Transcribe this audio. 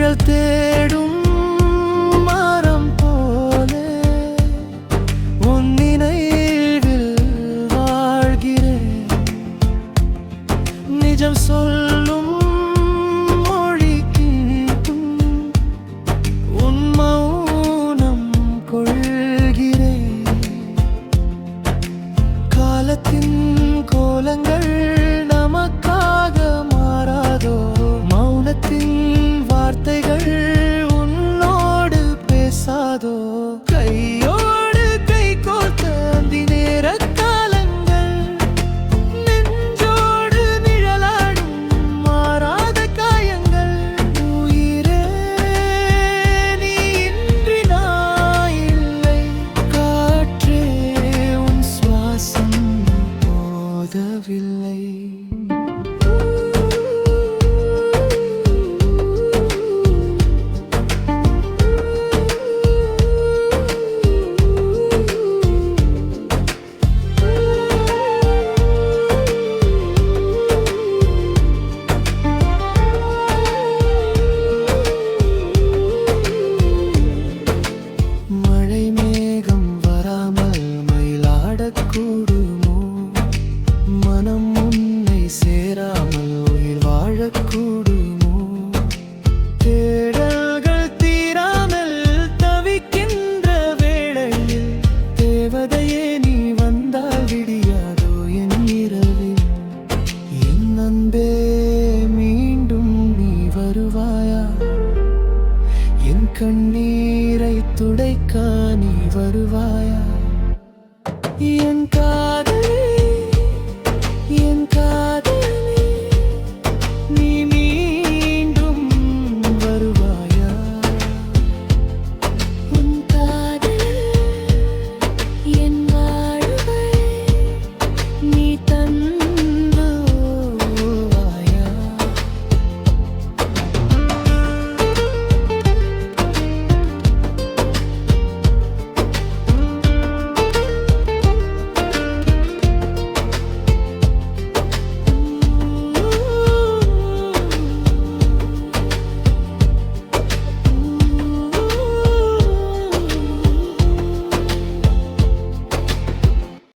நிழல் தேடும் மரம் போலே உன் நினைவில் வாழ்கிறேன். நிஜம் சொல்லும் மொழி கேட்டும் உன் மௌனம் கொள்கிறேன். காலத்தின் கோலங்கள் நமக்காக மாறாதோ, மௌனத்தின் வார்த்தைகள் உன்னோடு பேசாதோ. கையோடு கை கோர்த்த அந்தி நேர காலங்கள், நெஞ்சோடு நிழலாடும் மாறாத காயங்கள். உயிரே நீ இன்றி நான் இல்லை, காற்றே உன் சுவாசம் போதவில்லை. மழை மேகம் வராமல் மயிலாடக்கூடுமோ, மனம் உன்னை சேராமல் உயிர் வாழக்கூடுமோ. தேடல்கள் தீராமல் தவிக்கின்ற வேளையில் தேவதையே நீ வந்தால் விடியாதோ என் இரவில். என் அன்பே மீண்டும் நீ வருவாயா, என் கண்ணீரை துடைக்க நீ வருவாயா. என் காதல்